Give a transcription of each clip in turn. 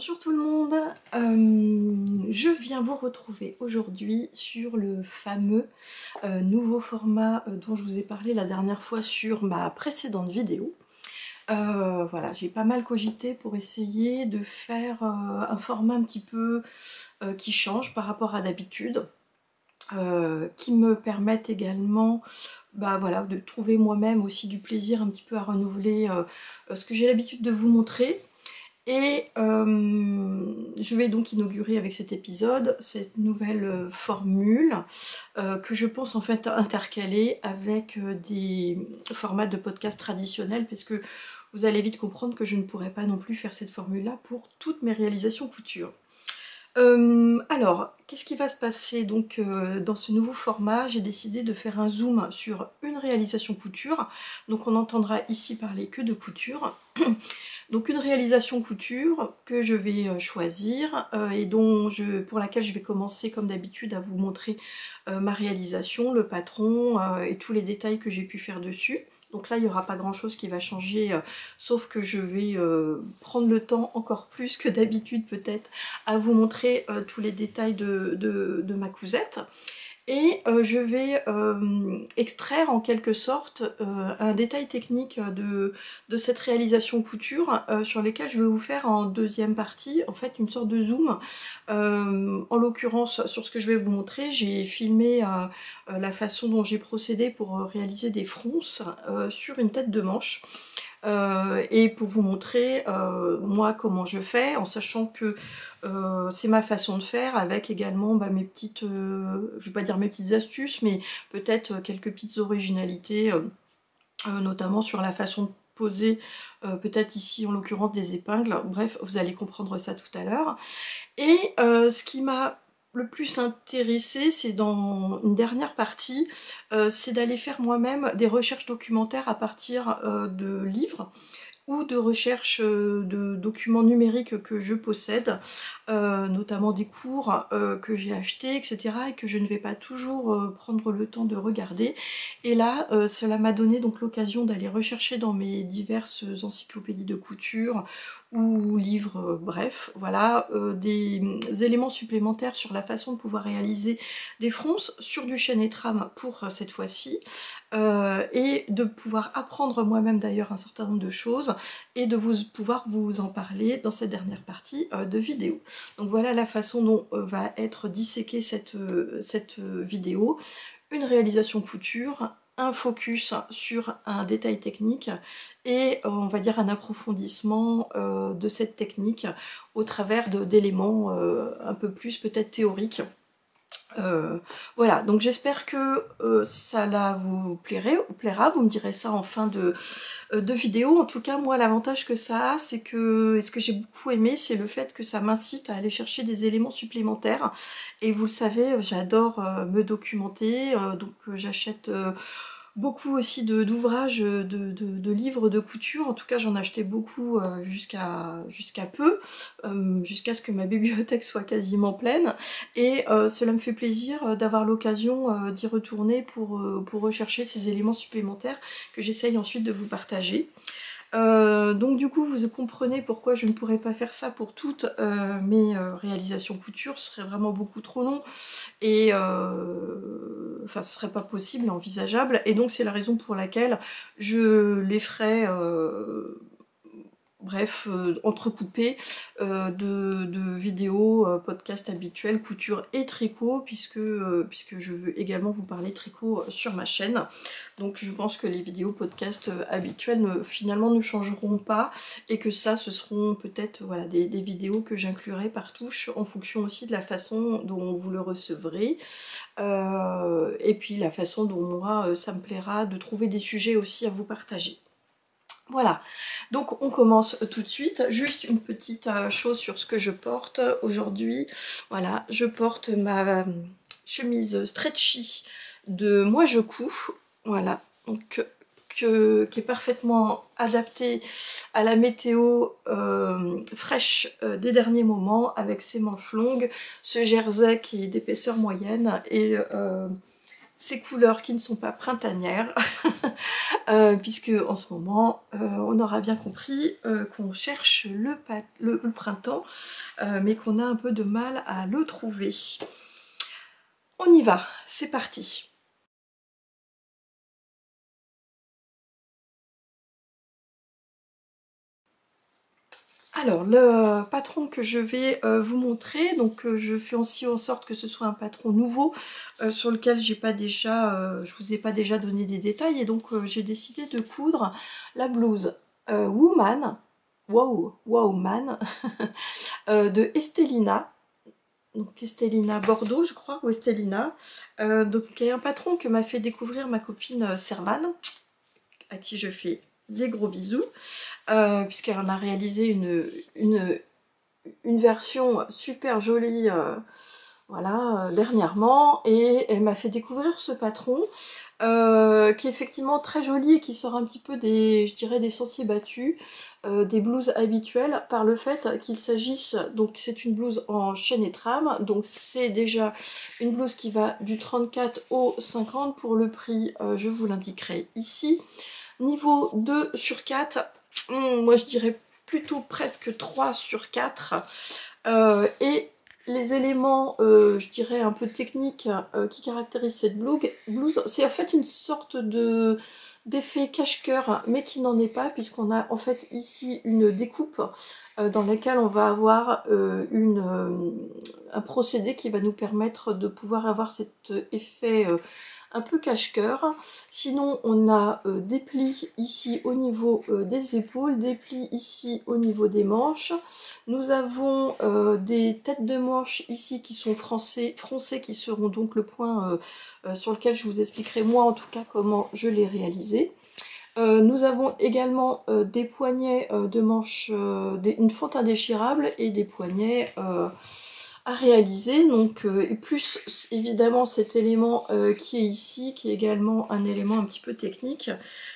Bonjour tout le monde, je viens vous retrouver aujourd'hui sur le fameux nouveau format dont je vous ai parlé la dernière fois sur ma précédente vidéo. Voilà, j'ai pas mal cogité pour essayer de faire un format un petit peu qui change par rapport à d'habitude, qui me permette également voilà, de trouver moi-même aussi du plaisir un petit peu à renouveler ce que j'ai l'habitude de vous montrer. Et je vais donc inaugurer avec cet épisode cette nouvelle formule que je pense en fait intercaler avec des formats de podcast traditionnels, parce que vous allez vite comprendre que je ne pourrai pas non plus faire cette formule-là pour toutes mes réalisations couture. Alors, qu'est-ce qui va se passer donc dans ce nouveau format? J'ai décidé de faire un zoom sur une réalisation couture, donc on n'entendra ici parler que de couture. Donc une réalisation couture que je vais choisir et pour laquelle je vais commencer comme d'habitude à vous montrer ma réalisation, le patron et tous les détails que j'ai pu faire dessus. Donc là, il n'y aura pas grand chose qui va changer, sauf que je vais prendre le temps encore plus que d'habitude peut-être à vous montrer tous les détails de ma cousette. Et je vais extraire en quelque sorte un détail technique de cette réalisation couture sur lesquels je vais vous faire en deuxième partie en fait une sorte de zoom. En l'occurrence, sur ce que je vais vous montrer, j'ai filmé la façon dont j'ai procédé pour réaliser des fronces sur une tête de manche. Et pour vous montrer moi comment je fais, en sachant que c'est ma façon de faire, avec également mes petites, je vais pas dire mes petites astuces, mais peut-être quelques petites originalités, notamment sur la façon de poser, peut-être ici en l'occurrence des épingles. Bref, vous allez comprendre ça tout à l'heure. Et ce qui m'a le plus intéressé, c'est dans une dernière partie, c'est d'aller faire moi-même des recherches documentaires à partir de livres ou de recherches de documents numériques que je possède, notamment des cours que j'ai achetés, etc. et que je ne vais pas toujours prendre le temps de regarder. Et là, cela m'a donné donc l'occasion d'aller rechercher dans mes diverses encyclopédies de couture ou livres, bref, voilà, des éléments supplémentaires sur la façon de pouvoir réaliser des fronces sur du chêne et trame pour cette fois-ci, et de pouvoir apprendre moi-même d'ailleurs un certain nombre de choses et de pouvoir vous en parler dans cette dernière partie de vidéo. Donc voilà la façon dont va être disséquée cette vidéo. Une réalisation couture, un focus sur un détail technique et on va dire un approfondissement de cette technique au travers d'éléments un peu plus peut-être théoriques. Voilà, donc j'espère que ça vous plaira, vous me direz ça en fin de vidéo. En tout cas, moi, l'avantage que ça a, c'est que, et ce que j'ai beaucoup aimé, c'est le fait que ça m'incite à aller chercher des éléments supplémentaires. Et vous le savez, j'adore me documenter, donc j'achète beaucoup aussi d'ouvrages, de livres de couture. En tout cas, j'en achetais beaucoup jusqu'à peu, jusqu'à ce que ma bibliothèque soit quasiment pleine. Et cela me fait plaisir d'avoir l'occasion d'y retourner pour rechercher ces éléments supplémentaires que j'essaye ensuite de vous partager. Donc du coup vous comprenez pourquoi je ne pourrais pas faire ça pour toutes mes réalisations couture, ce serait vraiment beaucoup trop long et enfin ce serait pas possible, envisageable, et donc c'est la raison pour laquelle je les ferai bref, entrecoupé de vidéos, podcasts habituels, couture et tricot, puisque je veux également vous parler tricot sur ma chaîne. Donc je pense que les vidéos podcasts habituelles finalement ne changeront pas, et que ça, ce seront peut-être voilà, des vidéos que j'inclurai par touche, en fonction aussi de la façon dont vous le recevrez, et puis la façon dont moi, ça me plaira de trouver des sujets aussi à vous partager. Voilà, donc on commence tout de suite. Juste une petite chose sur ce que je porte aujourd'hui. Voilà, je porte ma chemise stretchy de Moi Je Couds, voilà, donc qui est parfaitement adaptée à la météo fraîche des derniers moments, avec ses manches longues, ce jersey qui est d'épaisseur moyenne et ces couleurs qui ne sont pas printanières. puisque en ce moment, on aura bien compris qu'on cherche le printemps, mais qu'on a un peu de mal à le trouver. On y va, c'est parti. Alors, le patron que je vais vous montrer, donc je fais aussi en sorte que ce soit un patron nouveau sur lequel je vous ai pas déjà donné des détails, et donc j'ai décidé de coudre la blouse Woman, Wowman de Estelina. Donc Estelina Bordeaux, je crois, ou Estelina, donc qui est un patron que m'a fait découvrir ma copine Servane, à qui je fais des gros bisous, puisqu'elle en a réalisé une version super jolie voilà, dernièrement, et elle m'a fait découvrir ce patron qui est effectivement très joli et qui sort un petit peu des, je dirais, des sentiers battus des blouses habituelles, par le fait qu'il s'agisse, donc c'est une blouse en chaîne et trame, donc c'est déjà une blouse qui va du 34 au 50 pour le prix, je vous l'indiquerai ici. Niveau 2 sur 4, moi je dirais plutôt presque 3 sur 4. Et les éléments, je dirais, un peu techniques qui caractérisent cette blouse, c'est en fait une sorte d'effet cache-cœur, mais qui n'en est pas, puisqu'on a en fait ici une découpe dans laquelle on va avoir un procédé qui va nous permettre de pouvoir avoir cet effet un peu cache-cœur. Sinon, on a des plis ici au niveau des épaules, des plis ici au niveau des manches. Nous avons des têtes de manches ici qui sont froncées, qui seront donc le point sur lequel je vous expliquerai moi en tout cas comment je l'ai réalisé. Nous avons également des poignets de manches, une fente indéchirable et des poignets à réaliser, donc et plus évidemment cet élément qui est ici, qui est également un élément un petit peu technique.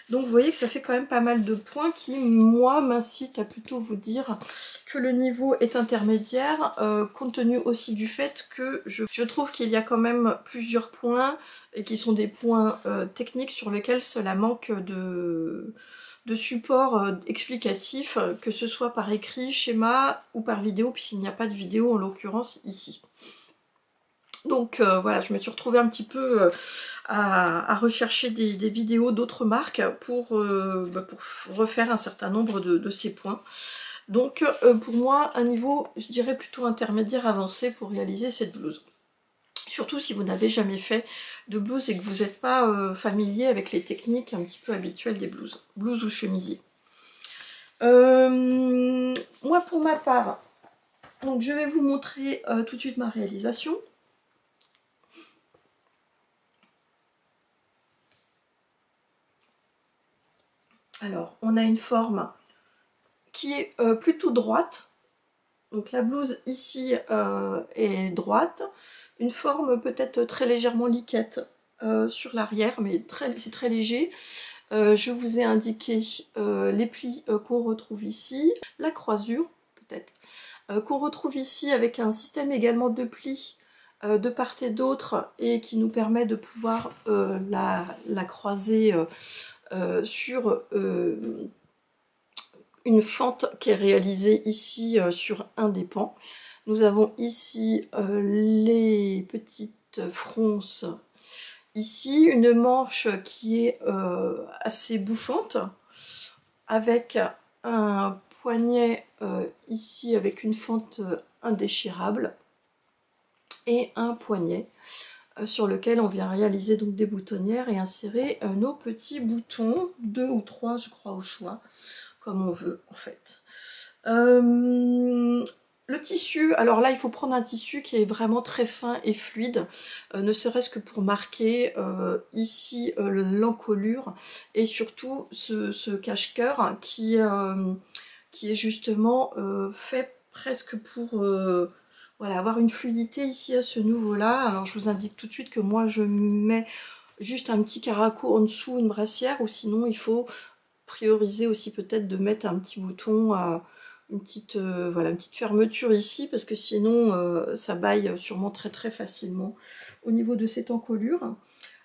Donc vous voyez que ça fait quand même pas mal de points qui, moi, m'incitent à plutôt vous dire que le niveau est intermédiaire, compte tenu aussi du fait que je trouve qu'il y a quand même plusieurs points, et qui sont des points techniques sur lesquels cela manque de support explicatif, que ce soit par écrit, schéma ou par vidéo, puisqu'il n'y a pas de vidéo en l'occurrence ici. Donc voilà, je me suis retrouvée un petit peu à rechercher des vidéos d'autres marques pour refaire un certain nombre de ces points. Donc pour moi, un niveau, je dirais plutôt intermédiaire avancé pour réaliser cette blouse. Surtout si vous n'avez jamais fait de blouse et que vous n'êtes pas familier avec les techniques un petit peu habituelles des blouses ou chemisiers. Moi pour ma part, donc je vais vous montrer tout de suite ma réalisation. Alors on a une forme qui est plutôt droite. Donc la blouse ici est droite, une forme peut-être très légèrement liquette sur l'arrière, mais c'est très léger. Je vous ai indiqué les plis qu'on retrouve ici, la croisure peut-être, qu'on retrouve ici avec un système également de plis de part et d'autre, et qui nous permet de pouvoir la croiser sur une fente qui est réalisée ici sur un des pans. Nous avons ici les petites fronces, ici une manche qui est assez bouffante, avec un poignet ici avec une fente indéchirable, et un poignet sur lequel on vient réaliser donc des boutonnières et insérer nos petits boutons, 2 ou 3 je crois au choix, comme on veut en fait. Le tissu, alors là il faut prendre un tissu qui est vraiment très fin et fluide, ne serait-ce que pour marquer ici l'encolure, et surtout ce cache-cœur qui est justement fait presque pour voilà, avoir une fluidité ici à ce niveau-là. Alors je vous indique tout de suite que moi je mets juste un petit caraco en dessous, une brassière, ou sinon il faut prioriser aussi peut-être de mettre un petit bouton, voilà, une petite fermeture ici, parce que sinon ça baille sûrement très très facilement au niveau de cette encolure.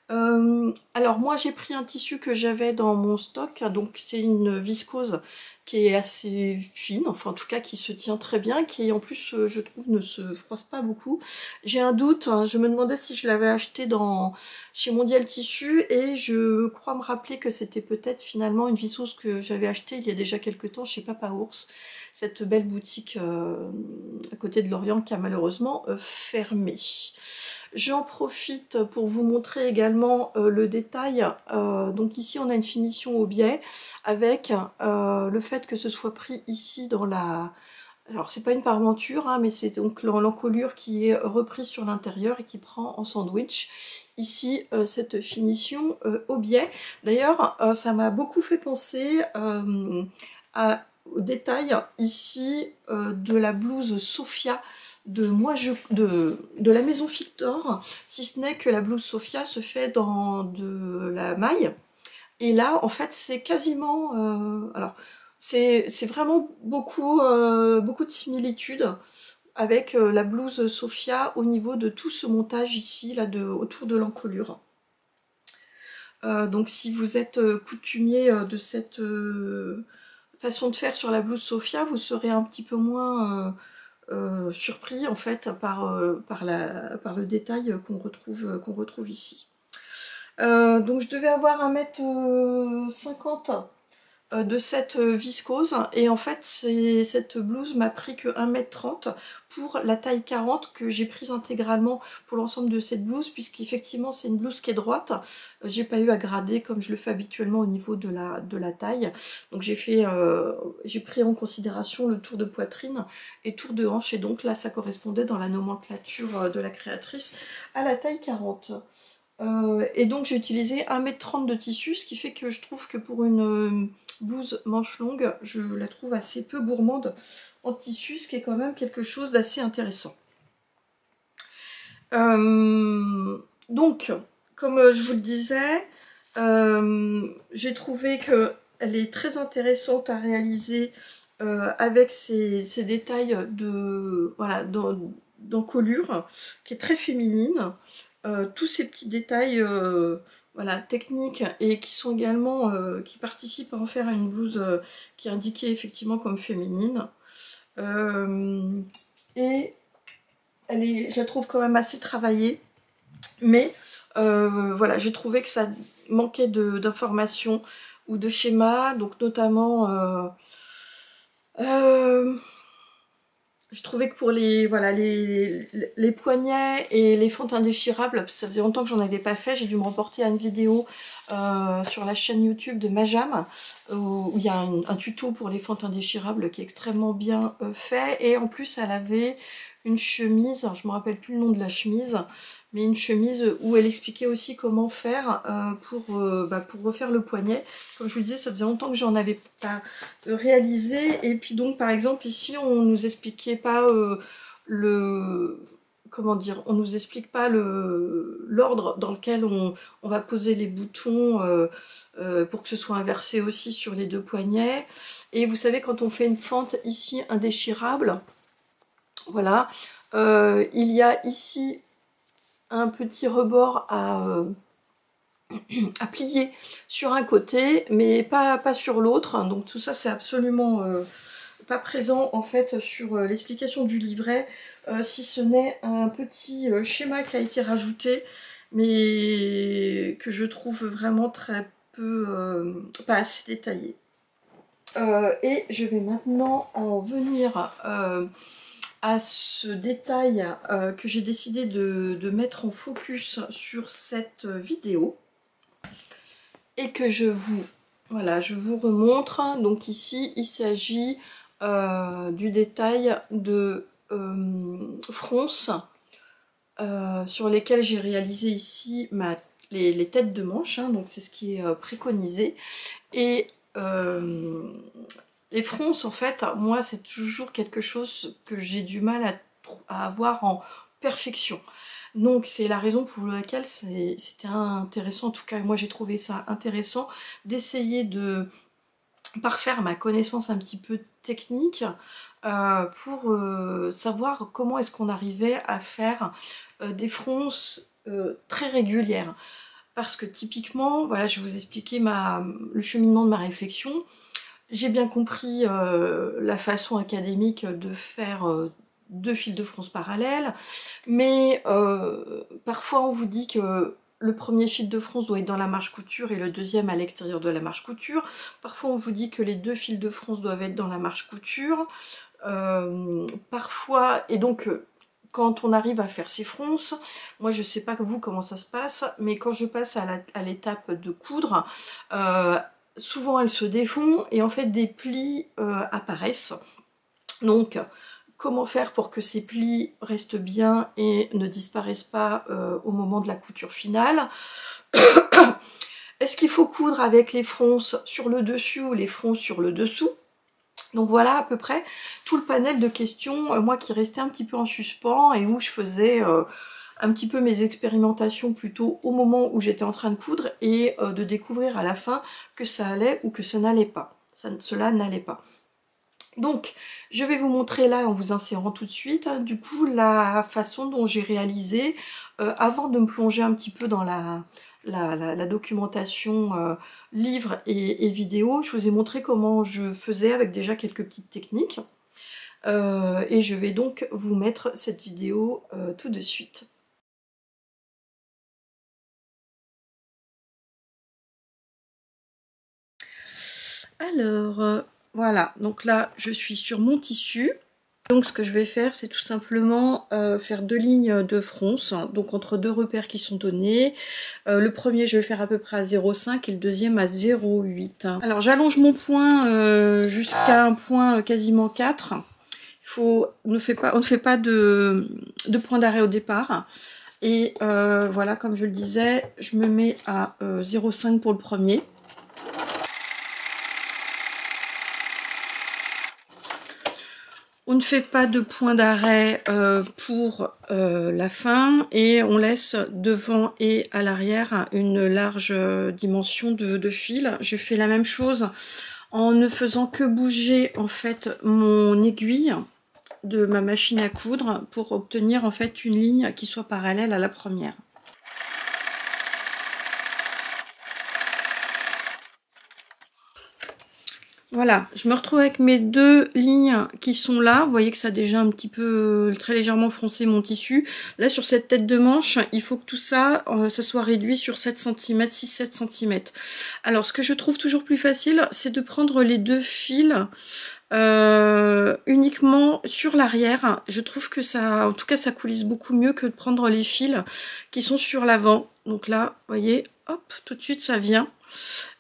Alors moi j'ai pris un tissu que j'avais dans mon stock, donc c'est une viscose qui est assez fine, enfin en tout cas qui se tient très bien, qui en plus je trouve ne se froisse pas beaucoup. J'ai un doute, hein, je me demandais si je l'avais acheté chez Mondial Tissu et je crois me rappeler que c'était peut-être finalement une viscose que j'avais achetée il y a déjà quelques temps chez Papa Ours, cette belle boutique à côté de Lorient qui a malheureusement fermé. J'en profite pour vous montrer également le détail. Donc ici on a une finition au biais avec le fait que ce soit pris ici dans la... Alors c'est pas une parmenture, hein, mais c'est donc l'encolure qui est reprise sur l'intérieur et qui prend en sandwich. Ici, cette finition au biais. D'ailleurs, ça m'a beaucoup fait penser au détail ici de la blouse Sophia de la maison Victor, si ce n'est que la blouse Sophia se fait dans de la maille. Et là, en fait, c'est quasiment... alors, c'est vraiment beaucoup de similitudes avec la blouse Sophia au niveau de tout ce montage ici, là, autour de l'encolure. Donc si vous êtes coutumier de cette façon de faire sur la blouse Sophia, vous serez un petit peu moins surpris en fait par le détail qu'on retrouve ici. Donc je devais avoir 1,50 m de cette viscose et en fait cette blouse m'a pris que 1,30 m pour la taille 40 que j'ai prise intégralement pour l'ensemble de cette blouse, puisqu'effectivement c'est une blouse qui est droite. J'ai pas eu à grader comme je le fais habituellement au niveau de la taille, donc j'ai pris en considération le tour de poitrine et tour de hanche, et donc là ça correspondait dans la nomenclature de la créatrice à la taille 40. Et donc j'ai utilisé 1,30 m de tissu, ce qui fait que je trouve que pour une blouse manche longue, je la trouve assez peu gourmande en tissu, ce qui est quand même quelque chose d'assez intéressant. Donc, comme je vous le disais, j'ai trouvé qu'elle est très intéressante à réaliser avec ces détails voilà, d'encolure, qui est très féminine. Tous ces petits détails voilà, techniques et qui sont également qui participent à en faire une blouse qui est indiquée effectivement comme féminine. Et je la trouve quand même assez travaillée, mais voilà, j'ai trouvé que ça manquait d'informations ou de schémas, donc notamment je trouvais que pour voilà, les poignets et les fentes indéchirables, ça faisait longtemps que j'en avais pas fait, j'ai dû me reporter à une vidéo sur la chaîne YouTube de Majam, où il y a un tuto pour les fentes indéchirables qui est extrêmement bien fait, et en plus elle avait une chemise, alors je me rappelle plus le nom de la chemise, mais une chemise où elle expliquait aussi comment faire pour refaire le poignet. Comme je vous le disais, ça faisait longtemps que j'en avais pas réalisé. Et puis donc par exemple ici on nous expliquait pas comment dire, on nous explique pas l'ordre dans lequel on va poser les boutons pour que ce soit inversé aussi sur les deux poignets. Et vous savez, quand on fait une fente ici indéchirable, voilà, il y a ici un petit rebord à plier sur un côté, mais pas sur l'autre. Donc tout ça, c'est absolument pas présent en fait sur l'explication du livret, si ce n'est un petit schéma qui a été rajouté, mais que je trouve vraiment très peu, pas assez détaillé. Et je vais maintenant en venir à ce détail que j'ai décidé de mettre en focus sur cette vidéo et que je vous remontre. Donc ici il s'agit du détail de fronces sur lesquelles j'ai réalisé ici les têtes de manche, hein, donc c'est ce qui est préconisé. Et les fronces, en fait, moi, c'est toujours quelque chose que j'ai du mal à avoir en perfection. Donc c'est la raison pour laquelle c'était intéressant, en tout cas moi j'ai trouvé ça intéressant, d'essayer de parfaire ma connaissance un petit peu technique pour savoir comment est-ce qu'on arrivait à faire des fronces très régulières. parce que typiquement, voilà, je vais vous expliquer le cheminement de ma réflexion. J'ai bien compris la façon académique de faire 2 fils de fronce parallèles, mais parfois on vous dit que le premier fil de fronce doit être dans la marche couture et le deuxième à l'extérieur de la marche couture. Parfois on vous dit que les 2 fils de fronce doivent être dans la marche couture. Parfois, et donc quand on arrive à faire ces fronces, moi je sais pas vous comment ça se passe, mais quand je passe à l'étape de coudre, souvent elles se défont et en fait des plis apparaissent. Donc comment faire pour que ces plis restent bien et ne disparaissent pas au moment de la couture finale? Est-ce qu'il faut coudre avec les fronces sur le dessus ou les fronces sur le dessous? Donc voilà à peu près tout le panel de questions, moi qui restais un petit peu en suspens et où je faisais un petit peu mes expérimentations plutôt au moment où j'étais en train de coudre et de découvrir à la fin que ça allait ou que ça n'allait pas. Cela n'allait pas. Donc je vais vous montrer là en vous insérant tout de suite du coup la façon dont j'ai réalisé avant de me plonger un petit peu dans la documentation livre et vidéo. Je vous ai montré comment je faisais avec déjà quelques petites techniques et je vais donc vous mettre cette vidéo tout de suite. Alors voilà, donc là je suis sur mon tissu. Donc ce que je vais faire, c'est tout simplement faire 2 lignes de fronce, donc entre 2 repères qui sont donnés. Le premier, je vais le faire à peu près à 0,5 et le deuxième à 0,8. Alors j'allonge mon point jusqu'à un point quasiment 4. On ne fait pas de point d'arrêt au départ. Et voilà, comme je le disais, je me mets à 0,5 pour le premier. On ne fait pas de point d'arrêt pour la fin et on laisse devant et à l'arrière une large dimension de fil. Je fais la même chose en ne faisant que bouger en fait mon aiguille de ma machine à coudre pour obtenir en fait une ligne qui soit parallèle à la première. Voilà, je me retrouve avec mes 2 lignes qui sont là. Vous voyez que ça a déjà un petit peu très légèrement froncé mon tissu. Là, sur cette tête de manche, il faut que tout ça, ça soit réduit sur 7 cm, 6-7 cm. Alors, ce que je trouve toujours plus facile, c'est de prendre les 2 fils uniquement sur l'arrière. Je trouve que ça, en tout cas, ça coulisse beaucoup mieux que de prendre les fils qui sont sur l'avant. Donc là, vous voyez, hop, tout de suite, ça vient.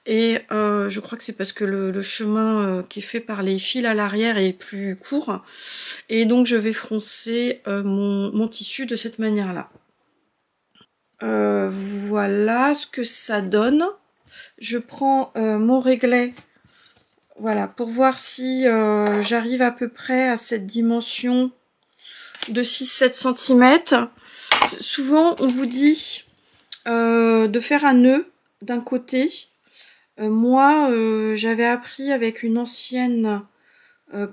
Et je crois que c'est parce que le chemin qui est fait par les fils à l'arrière est plus court. Et donc je vais froncer mon tissu de cette manière-là. Voilà ce que ça donne. Je prends mon réglet, voilà, pour voir si j'arrive à peu près à cette dimension de 6-7 cm. Souvent on vous dit de faire un nœud d'un côté. Moi, j'avais appris avec une ancienne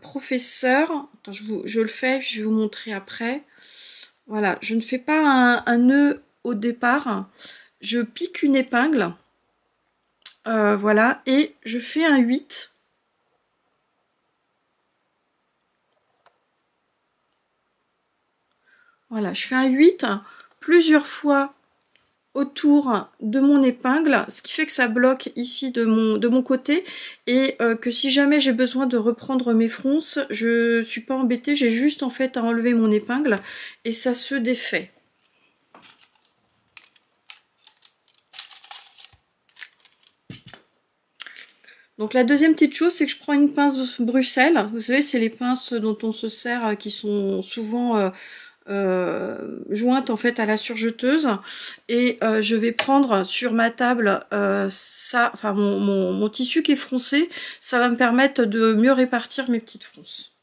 professeure. Attends, je le fais, je vais vous montrer après. Voilà, je ne fais pas un nœud au départ. Je pique une épingle. Voilà, et je fais un 8. Voilà, je fais un 8 plusieurs fois autour de mon épingle, ce qui fait que ça bloque ici de mon côté et que si jamais j'ai besoin de reprendre mes fronces, je suis pas embêtée, j'ai juste en fait à enlever mon épingle et ça se défait. Donc la deuxième petite chose, c'est que je prends une pince Bruxelles. Vous savez, c'est les pinces dont on se sert qui sont souvent jointe en fait à la surjeteuse et je vais prendre sur ma table mon tissu qui est froncé, ça va me permettre de mieux répartir mes petites fronces.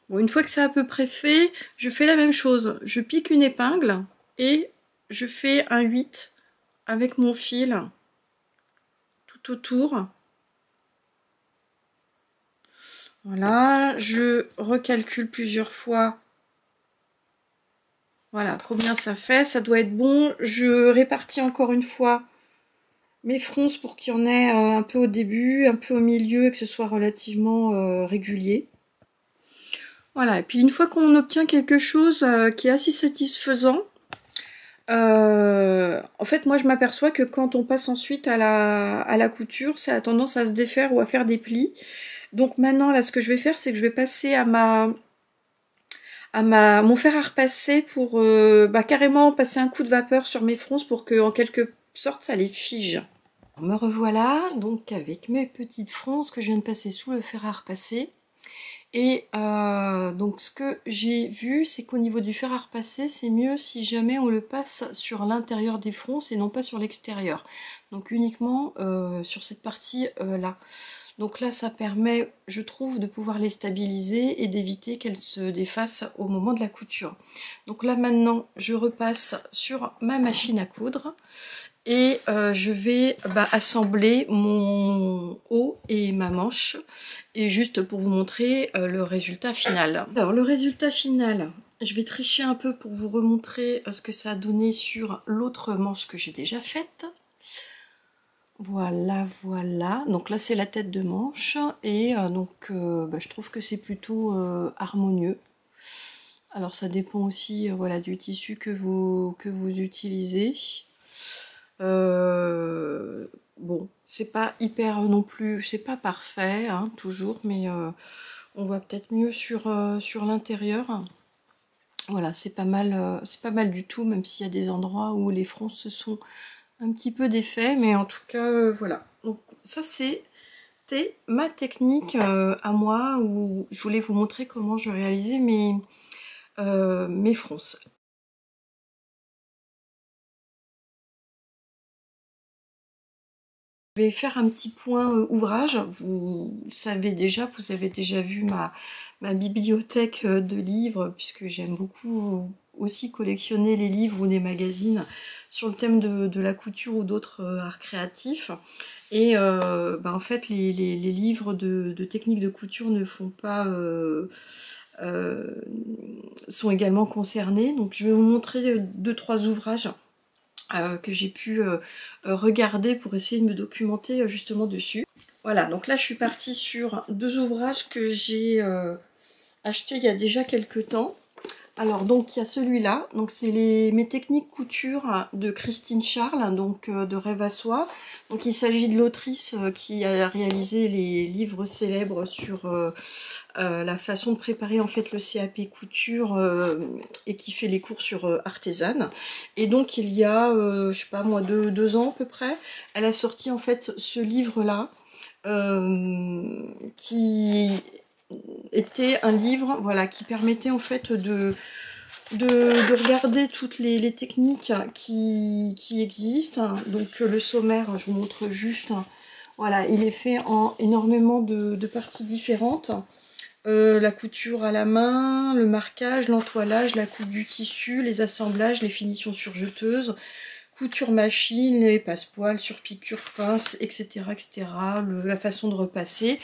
Bon, une fois que c'est à peu près fait, je fais la même chose, je pique une épingle et je fais un 8 avec mon fil tout autour. Voilà, je recalcule plusieurs fois. Voilà, combien ça fait, ça doit être bon. Je répartis encore une fois mes fronces pour qu'il y en ait un peu au début, un peu au milieu et que ce soit relativement régulier. Voilà, et puis une fois qu'on obtient quelque chose qui est assez satisfaisant, en fait moi je m'aperçois que quand on passe ensuite à la couture, ça a tendance à se défaire ou à faire des plis. Donc maintenant là ce que je vais faire, c'est que je vais passer à mon fer à repasser pour carrément passer un coup de vapeur sur mes fronces pour que en quelque sorte ça les fige. Me revoilà donc avec mes petites fronces que je viens de passer sous le fer à repasser. Et donc ce que j'ai vu, c'est qu'au niveau du fer à repasser, c'est mieux si jamais on le passe sur l'intérieur des fronces et non pas sur l'extérieur. Donc uniquement sur cette partie là. Donc là, ça permet, je trouve, de pouvoir les stabiliser et d'éviter qu'elles se défassent au moment de la couture. Donc là maintenant, je repasse sur ma machine à coudre. Et je vais assembler mon haut et ma manche, et juste pour vous montrer le résultat final. Alors le résultat final, je vais tricher un peu pour vous remontrer ce que ça a donné sur l'autre manche que j'ai déjà faite. Voilà, voilà. Donc là c'est la tête de manche, et je trouve que c'est plutôt harmonieux. Alors ça dépend aussi voilà, du tissu que vous utilisez. Bon, c'est pas hyper non plus, c'est pas parfait, hein, toujours, mais on voit peut-être mieux sur l'intérieur. Voilà, c'est pas mal du tout, même s'il y a des endroits où les fronces se sont un petit peu défaits, mais en tout cas, voilà. Donc ça, c'était ma technique à moi, où je voulais vous montrer comment je réalisais mes fronces. Je vais faire un petit point ouvrage. Vous savez déjà, vous avez déjà vu ma bibliothèque de livres, puisque j'aime beaucoup aussi collectionner les livres ou des magazines sur le thème de la couture ou d'autres arts créatifs. Et en fait, les livres de techniques de couture ne font pas... sont également concernés. Donc je vais vous montrer 2-3 ouvrages que j'ai pu regarder pour essayer de me documenter justement dessus. Voilà, donc là je suis partie sur 2 ouvrages que j'ai achetés il y a déjà quelques temps. Alors donc il y a celui-là, donc c'est mes techniques couture de Christine Charles, donc de Rêve à Soi. Donc il s'agit de l'autrice qui a réalisé les livres célèbres sur la façon de préparer en fait le CAP couture et qui fait les cours sur Artésane. Et donc il y a, je sais pas moi, 2 ans à peu près, elle a sorti en fait ce livre-là qui était un livre, voilà, qui permettait en fait de regarder toutes les techniques qui existent. Donc le sommaire, je vous montre juste, voilà, il est fait en énormément de parties différentes. La couture à la main, le marquage, l'entoilage, la coupe du tissu, les assemblages, les finitions surjeteuses, couture machine, les passepoils, surpiqûre, pince, etc. etc. La façon de repasser.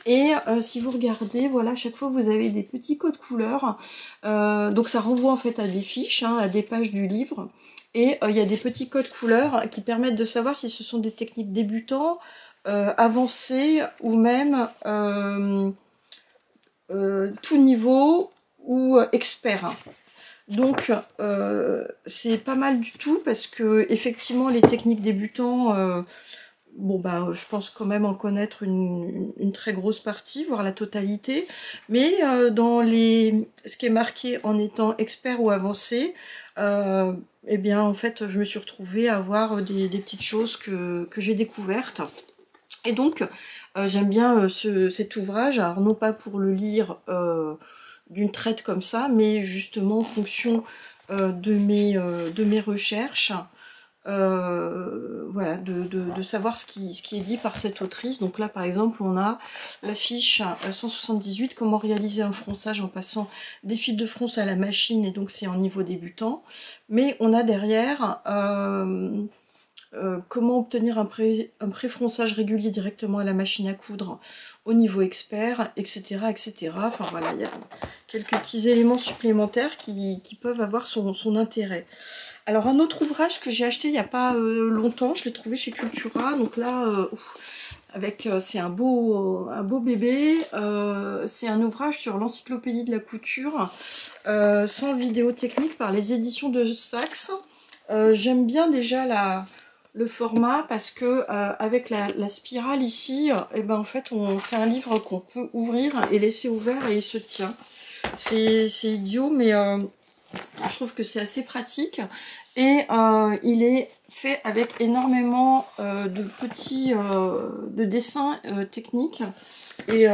Et si vous regardez, voilà, à chaque fois vous avez des petits codes couleurs. Donc ça renvoie en fait à des fiches, hein, à des pages du livre. Et il y a des petits codes couleurs qui permettent de savoir si ce sont des techniques débutants, avancées ou même tout niveau ou expert. Donc c'est pas mal du tout parce que effectivement les techniques débutants, je pense quand même en connaître une très grosse partie, voire la totalité. Mais dans ce qui est marqué en étant expert ou avancé, eh bien en fait je me suis retrouvée à avoir des petites choses que j'ai découvertes. Et donc j'aime bien cet ouvrage, alors non pas pour le lire d'une traite comme ça, mais justement en fonction de mes recherches, voilà, de savoir ce qui est dit par cette autrice. Donc là par exemple on a la fiche 178, comment réaliser un fronçage en passant des fils de fronce à la machine, et donc c'est en niveau débutant. Mais on a derrière comment obtenir un pré-fronçage régulier directement à la machine à coudre au niveau expert, etc. etc. Enfin voilà, il y a quelques petits éléments supplémentaires qui peuvent avoir son intérêt. Alors un autre ouvrage que j'ai acheté il n'y a pas longtemps, je l'ai trouvé chez Cultura, donc là, c'est un beau bébé, c'est un ouvrage sur l'encyclopédie de la couture, sans vidéo technique par les éditions de Saxe. J'aime bien déjà le format parce que avec la spirale ici, et ben en fait c'est un livre qu'on peut ouvrir et laisser ouvert et il se tient. C'est idiot, mais je trouve que c'est assez pratique et il est fait avec énormément de petits de dessins techniques et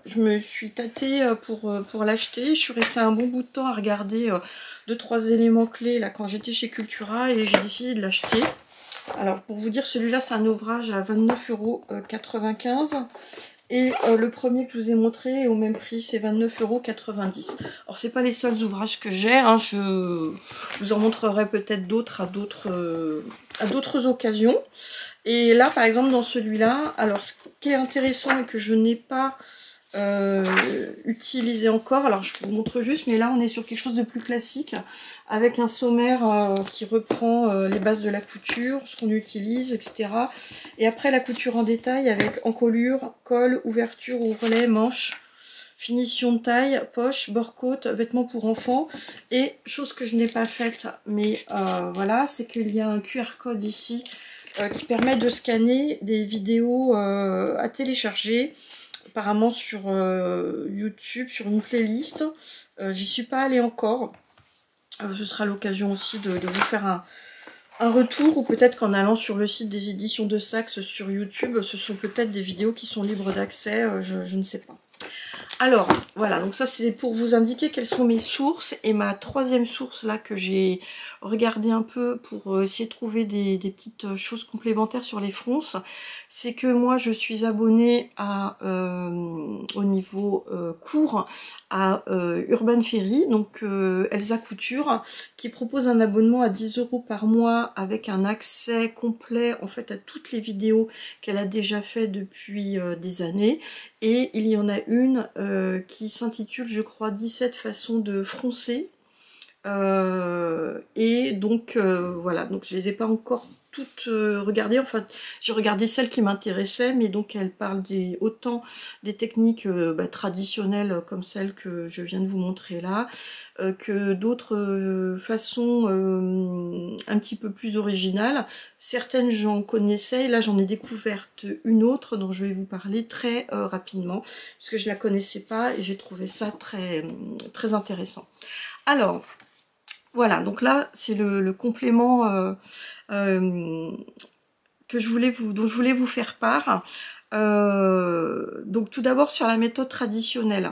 je me suis tâtée pour l'acheter. Je suis restée un bon bout de temps à regarder 2-3 éléments clés là quand j'étais chez Cultura et j'ai décidé de l'acheter. Alors pour vous dire, celui-là c'est un ouvrage à 29,95 € et le premier que je vous ai montré est au même prix, c'est 29,90 €. Alors c'est pas les seuls ouvrages que j'ai, hein, je vous en montrerai peut-être d'autres à d'autres occasions. Et là par exemple dans celui-là, alors ce qui est intéressant et que je n'ai pas utilisé encore, alors je vous montre juste, mais là on est sur quelque chose de plus classique avec un sommaire qui reprend les bases de la couture, ce qu'on utilise, etc. Et après la couture en détail avec encolure, col, ouverture, ourlet, manche, finition de taille, poche, bord-côte, vêtements pour enfants. Et chose que je n'ai pas faite, mais voilà, c'est qu'il y a un QR code ici qui permet de scanner des vidéos à télécharger, apparemment sur YouTube, sur une playlist. J'y suis pas allée encore. Ce sera l'occasion aussi de vous faire un retour, ou peut-être qu'en allant sur le site des éditions de Saxe sur YouTube, ce sont peut-être des vidéos qui sont libres d'accès, je ne sais pas. Alors, voilà, donc ça c'est pour vous indiquer quelles sont mes sources. Et ma troisième source là que j'ai regardé un peu pour essayer de trouver des petites choses complémentaires sur les fronces, c'est que moi je suis abonnée à au niveau cours à Urban Ferry, donc Elsa Couture, qui propose un abonnement à 10 € par mois avec un accès complet en fait à toutes les vidéos qu'elle a déjà fait depuis des années. Et il y en a une qui s'intitule, je crois, 17 façons de froncer. Et donc, voilà, donc je les ai pas encore toutes regardées. Enfin, j'ai regardé celles qui m'intéressaient, mais donc elles parlent autant des techniques traditionnelles comme celles que je viens de vous montrer là, que d'autres façons un petit peu plus originales. Certaines j'en connaissais, et là j'en ai découverte une autre dont je vais vous parler très rapidement, parce que je la connaissais pas et j'ai trouvé ça très, très intéressant. Alors, voilà, donc là c'est le complément dont je voulais vous faire part. Donc tout d'abord sur la méthode traditionnelle.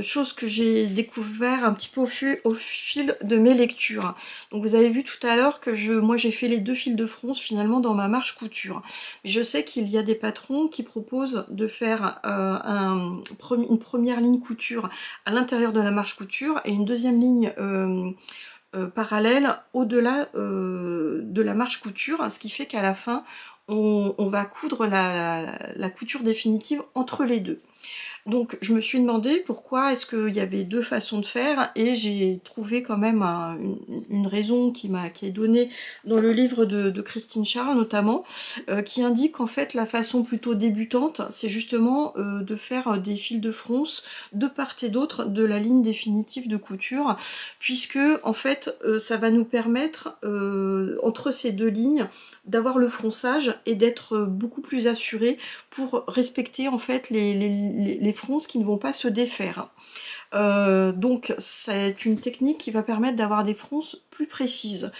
Chose que j'ai découvert un petit peu au fil de mes lectures. Donc vous avez vu tout à l'heure que moi j'ai fait les 2 fils de fronce finalement dans ma marche couture. Mais je sais qu'il y a des patrons qui proposent de faire une première ligne couture à l'intérieur de la marche couture et une deuxième ligne parallèle au-delà de la marche couture, ce qui fait qu'à la fin on va coudre la couture définitive entre les deux. Donc je me suis demandé pourquoi est-ce qu'il y avait 2 façons de faire, et j'ai trouvé quand même une raison qui est donnée dans le livre de Christine Charles notamment, qui indique en fait la façon plutôt débutante, c'est justement de faire des fils de fronce de part et d'autre de la ligne définitive de couture, puisque en fait ça va nous permettre entre ces 2 lignes d'avoir le fronçage et d'être beaucoup plus assuré pour respecter en fait les fronces qui ne vont pas se défaire. Donc c'est une technique qui va permettre d'avoir des fronces plus précises.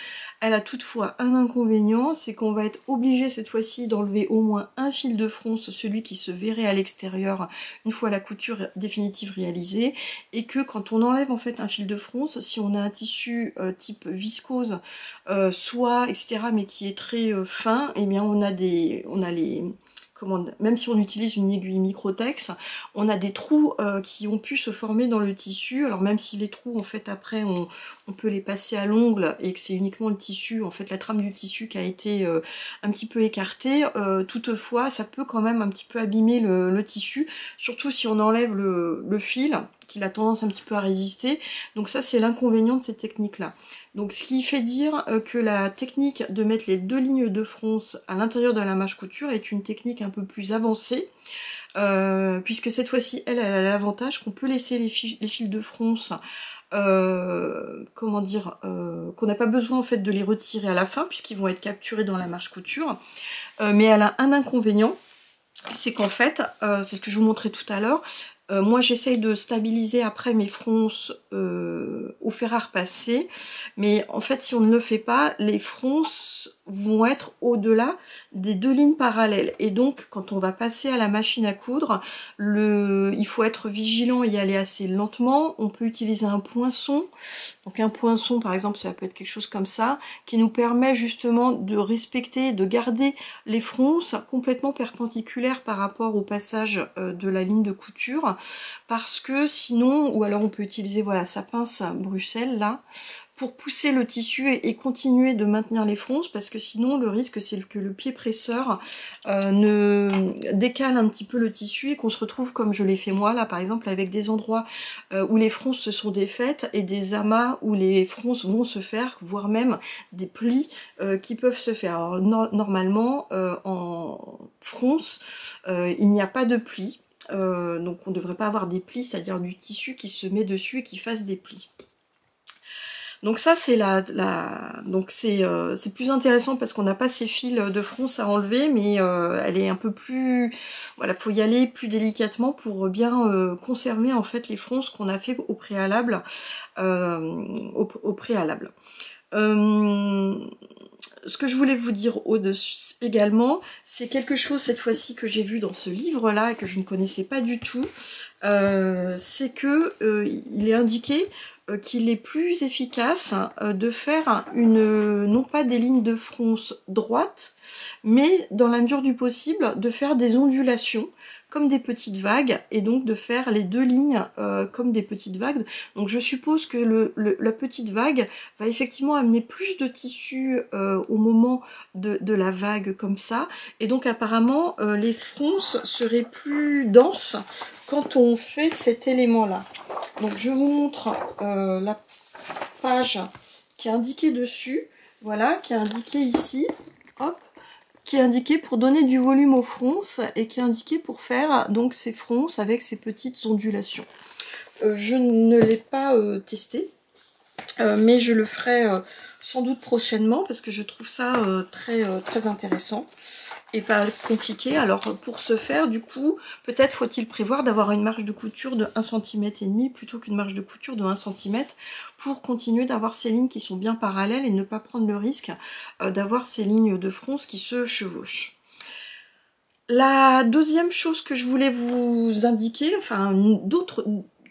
Elle a toutefois un inconvénient, c'est qu'on va être obligé cette fois-ci d'enlever au moins un fil de fronce, celui qui se verrait à l'extérieur une fois la couture définitive réalisée, et que quand on enlève en fait un fil de fronce, si on a un tissu type viscose, soie, etc., mais qui est très fin, et eh bien on a même si on utilise une aiguille Microtex, on a des trous qui ont pu se former dans le tissu. Alors même si les trous, en fait, après, on peut les passer à l'ongle et que c'est uniquement le tissu, en fait, la trame du tissu qui a été un petit peu écartée, toutefois, ça peut quand même un petit peu abîmer le tissu, surtout si on enlève le fil, qu'il a tendance un petit peu à résister. Donc ça, c'est l'inconvénient de cette technique-là. Donc ce qui fait dire que la technique de mettre les 2 lignes de fronce à l'intérieur de la mâche couture est une technique un peu plus avancée, puisque cette fois-ci, elle a l'avantage qu'on peut laisser les fils de fronce, comment dire, qu'on n'a pas besoin en fait de les retirer à la fin, puisqu'ils vont être capturés dans la mâche couture. Mais elle a un inconvénient, c'est qu'en fait, c'est ce que je vous montrais tout à l'heure, moi j'essaye de stabiliser après mes fronces au fer à repasser, mais en fait si on ne le fait pas, les fronces vont être au-delà des 2 lignes parallèles, et donc quand on va passer à la machine à coudre, il faut être vigilant et y aller assez lentement. On peut utiliser un poinçon, donc un poinçon par exemple, ça peut être quelque chose comme ça, qui nous permet justement de respecter, de garder les fronces complètement perpendiculaires par rapport au passage de la ligne de couture, parce que sinon, ou alors on peut utiliser voilà sa pince Bruxelles là, pour pousser le tissu et continuer de maintenir les fronces, parce que sinon le risque c'est que le pied presseur ne décale un petit peu le tissu et qu'on se retrouve comme je l'ai fait moi là par exemple, avec des endroits où les fronces se sont défaites et des amas où les fronces vont se faire, voire même des plis qui peuvent se faire. Alors normalement en fronce il n'y a pas de plis, donc on ne devrait pas avoir des plis, c'est-à-dire du tissu qui se met dessus et qui fasse des plis. Donc ça c'est donc c'est plus intéressant parce qu'on n'a pas ces fils de fronce à enlever, mais elle est un peu plus, voilà, faut y aller plus délicatement pour bien conserver en fait les fronces qu'on a fait au préalable. Ce que je voulais vous dire au-dessus également, c'est quelque chose cette fois-ci que j'ai vu dans ce livre-là et que je ne connaissais pas du tout. C'est que il est indiqué qu'il est plus efficace de faire non pas des lignes de fronce droites, mais dans la mesure du possible, de faire des ondulations comme des petites vagues, et donc de faire les 2 lignes comme des petites vagues. Donc je suppose que la petite vague va effectivement amener plus de tissu au moment de la vague comme ça, et donc apparemment les fronces seraient plus denses quand on fait cet élément-là. Donc je vous montre la page qui est indiquée dessus, voilà, qui est indiquée ici, hop, qui est indiquée pour donner du volume aux fronces et qui est indiquée pour faire donc ces fronces avec ces petites ondulations. Je ne l'ai pas testé, mais je le ferai sans doute prochainement parce que je trouve ça très intéressant et pas compliqué. Alors pour ce faire, du coup, peut-être faut-il prévoir d'avoir une marge de couture de 1,5 cm plutôt qu'une marge de couture de 1 cm pour continuer d'avoir ces lignes qui sont bien parallèles et ne pas prendre le risque d'avoir ces lignes de fronce qui se chevauchent. La deuxième chose que je voulais vous indiquer, enfin d'autres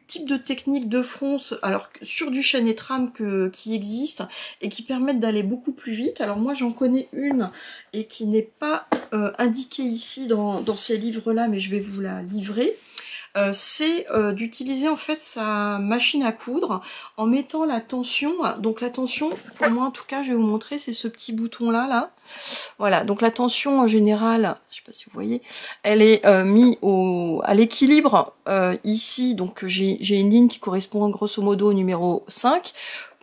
types de techniques de fronce, alors sur du chaîne et trame qui existent et qui permettent d'aller beaucoup plus vite. Alors moi j'en connais une et qui n'est pas indiquée ici dans ces livres-là, mais je vais vous la livrer. C'est d'utiliser en fait sa machine à coudre en mettant la tension. Donc la tension, pour moi en tout cas, je vais vous montrer, c'est ce petit bouton là. Voilà, donc la tension en général, je sais pas si vous voyez, elle est mise à l'équilibre ici. Donc j'ai une ligne qui correspond grosso modo au numéro 5.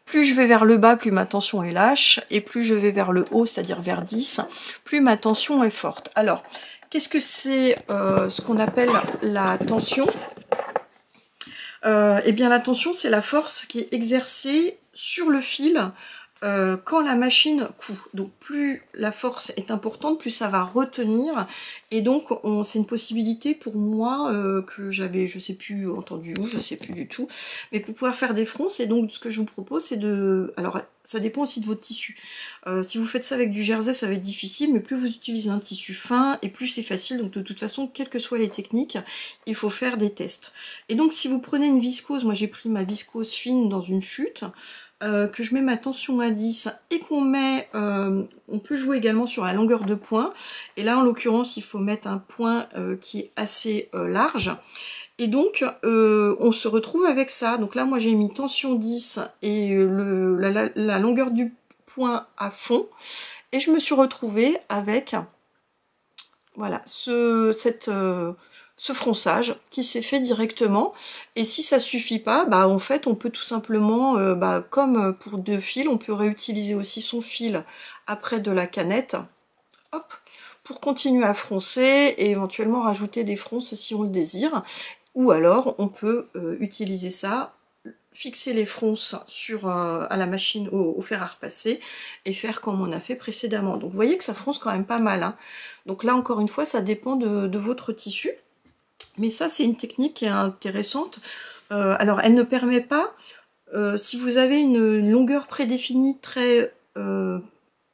Plus je vais vers le bas, plus ma tension est lâche, et plus je vais vers le haut, c'est-à-dire vers 10, plus ma tension est forte. Alors, qu'est-ce que c'est ce qu'on appelle la tension? Eh bien la tension, c'est la force qui est exercée sur le fil quand la machine coud. Donc plus la force est importante, plus ça va retenir, et donc c'est une possibilité pour moi que j'avais, je sais plus entendu où, je sais plus du tout, mais pour pouvoir faire des fronces. Et donc ce que je vous propose, c'est alors ça dépend aussi de votre tissu. Si vous faites ça avec du jersey, ça va être difficile, mais plus vous utilisez un tissu fin, et plus c'est facile. Donc de toute façon, quelles que soient les techniques, il faut faire des tests. Et donc si vous prenez une viscose, moi j'ai pris ma viscose fine dans une chute, que je mets ma tension à 10 et qu'on met, on peut jouer également sur la longueur de point. Et là en l'occurrence il faut mettre un point qui est assez large. Et donc on se retrouve avec ça. Donc là moi j'ai mis tension 10 et la longueur du point à fond. Et je me suis retrouvée avec voilà ce fronçage qui s'est fait directement. Et si ça suffit pas, bah en fait on peut tout simplement, comme pour 2 fils, on peut réutiliser aussi son fil après de la canette, hop, pour continuer à froncer et éventuellement rajouter des fronces si on le désire. Ou alors on peut utiliser ça, fixer les fronces à la machine au fer à repasser et faire comme on a fait précédemment. Donc vous voyez que ça fronce quand même pas mal, hein. Donc là encore une fois ça dépend de votre tissu. Mais ça, c'est une technique qui est intéressante. Alors, elle ne permet pas, si vous avez une longueur prédéfinie très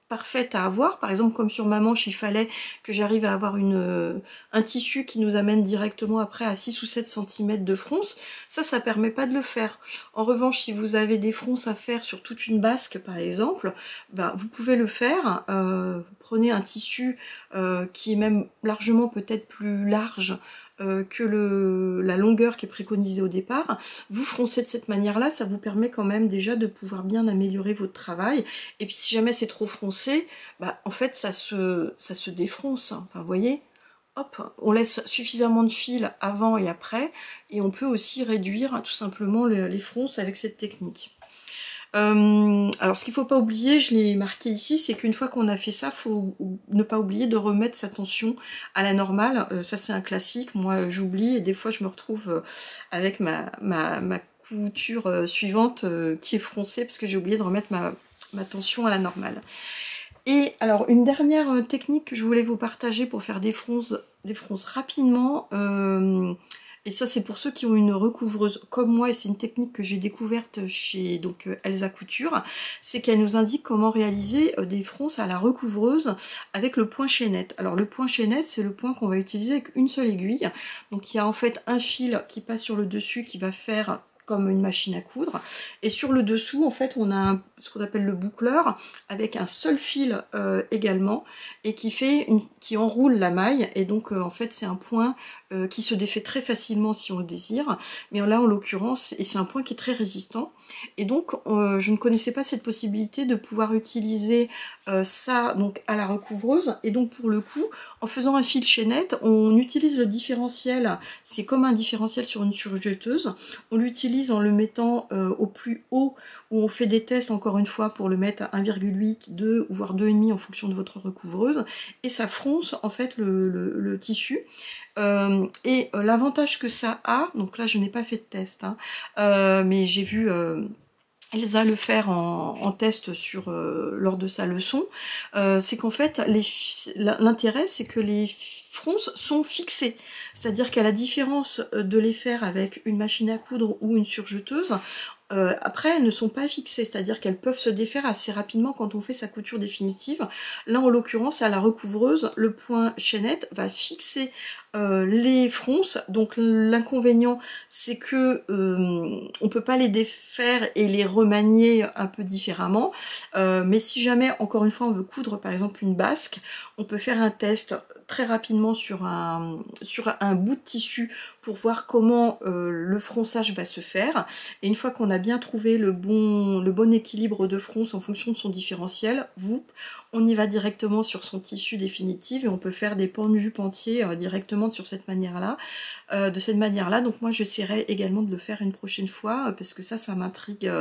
parfaite à avoir, par exemple comme sur ma manche, il fallait que j'arrive à avoir un tissu qui nous amène directement après à 6 ou 7 cm de fronce, ça permet pas de le faire. En revanche, si vous avez des fronces à faire sur toute une basque, par exemple, vous pouvez le faire. Vous prenez un tissu qui est même largement peut-être plus large que la longueur qui est préconisée au départ, vous froncez de cette manière-là, ça vous permet quand même déjà de pouvoir bien améliorer votre travail. Et puis si jamais c'est trop froncé, en fait ça se défronce. Enfin vous voyez, hop, on laisse suffisamment de fil avant et après, et on peut aussi réduire tout simplement les fronces avec cette technique. Alors ce qu'il ne faut pas oublier, je l'ai marqué ici, c'est qu'une fois qu'on a fait ça, il faut ne pas oublier de remettre sa tension à la normale. Ça c'est un classique, moi j'oublie et des fois je me retrouve avec ma couture suivante qui est froncée parce que j'ai oublié de remettre ma tension à la normale. Et alors une dernière technique que je voulais vous partager pour faire des fronces rapidement, et ça c'est pour ceux qui ont une recouvreuse comme moi, et c'est une technique que j'ai découverte chez Elsa Couture, c'est qu'elle nous indique comment réaliser des fronces à la recouvreuse avec le point chaînette. Alors le point chaînette, c'est le point qu'on va utiliser avec une seule aiguille, donc il y a en fait un fil qui passe sur le dessus qui va faire comme une machine à coudre, et sur le dessous en fait on a ce qu'on appelle le boucleur avec un seul fil également, et qui enroule la maille, et donc en fait c'est un point qui se défait très facilement si on le désire, mais là en l'occurrence, et c'est un point qui est très résistant, et donc je ne connaissais pas cette possibilité de pouvoir utiliser ça donc à la recouvreuse, et donc pour le coup en faisant un fil chaînette on utilise le différentiel, c'est comme un différentiel sur une surjeteuse, on l'utilise en le mettant au plus haut, où on fait des tests encore une fois pour le mettre à 1,8, 2 voire 2,5 en fonction de votre recouvreuse, et ça fronce en fait le tissu. L'avantage que ça a, donc là je n'ai pas fait de test, hein, mais j'ai vu Elsa le faire en test lors de sa leçon, c'est qu'en fait l'intérêt c'est que les fronces sont fixées, c'est-à-dire qu'à la différence de les faire avec une machine à coudre ou une surjeteuse, après elles ne sont pas fixées, c'est-à-dire qu'elles peuvent se défaire assez rapidement quand on fait sa couture définitive. Là en l'occurrence à la recouvreuse, le point chaînette va fixer les fronces, donc l'inconvénient c'est que on peut pas les défaire et les remanier un peu différemment, mais si jamais encore une fois on veut coudre par exemple une basque, on peut faire un test très rapidement sur un bout de tissu pour voir comment le fronçage va se faire, et une fois qu'on a bien trouvé le bon équilibre de fronce en fonction de son différentiel, on y va directement sur son tissu définitif et on peut faire des pans de jupe entiers directement sur cette manière-là, de cette manière-là. Donc moi j'essaierai également de le faire une prochaine fois parce que ça m'intrigue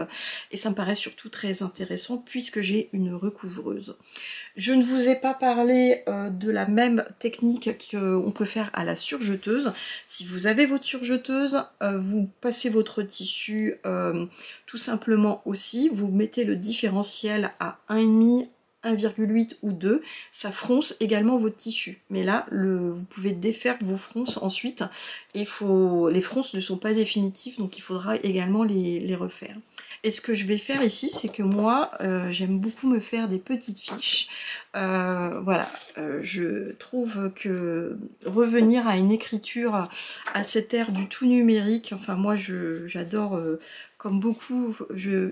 et ça me paraît surtout très intéressant puisque j'ai une recouvreuse. Je ne vous ai pas parlé de la même technique qu'on peut faire à la surjeteuse. Si vous avez votre surjeteuse, vous passez votre tissu tout simplement aussi, vous mettez le différentiel à 1,5, 1,8 ou 2, ça fronce également votre tissu. Mais là, vous pouvez défaire vos fronces ensuite. Et les fronces ne sont pas définitives, donc il faudra également les refaire. Et ce que je vais faire ici, c'est que moi, j'aime beaucoup me faire des petites fiches. Voilà, je trouve que revenir à une écriture, à cette ère du tout numérique, enfin moi j'adore, comme beaucoup,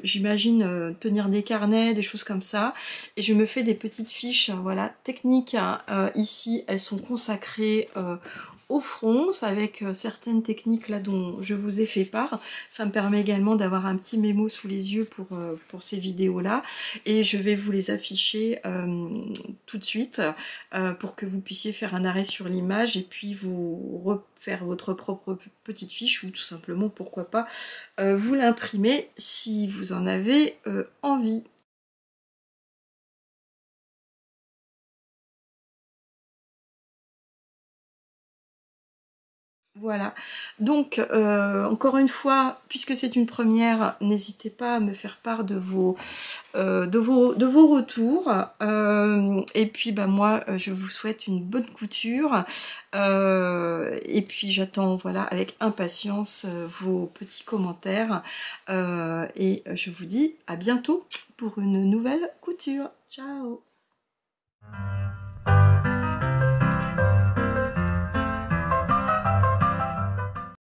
j'imagine tenir des carnets, des choses comme ça, et je me fais des petites fiches, voilà, techniques, hein. Ici, elles sont consacrées au front, avec certaines techniques là dont je vous ai fait part. Ça me permet également d'avoir un petit mémo sous les yeux pour ces vidéos là, et je vais vous les afficher tout de suite pour que vous puissiez faire un arrêt sur l'image et puis vous refaire votre propre petite fiche, ou tout simplement, pourquoi pas, vous l'imprimer si vous en avez envie. Voilà, donc encore une fois, puisque c'est une première, n'hésitez pas à me faire part de vos retours. Et puis bah, moi, je vous souhaite une bonne couture. Et puis j'attends, voilà, avec impatience vos petits commentaires. Et je vous dis à bientôt pour une nouvelle couture. Ciao!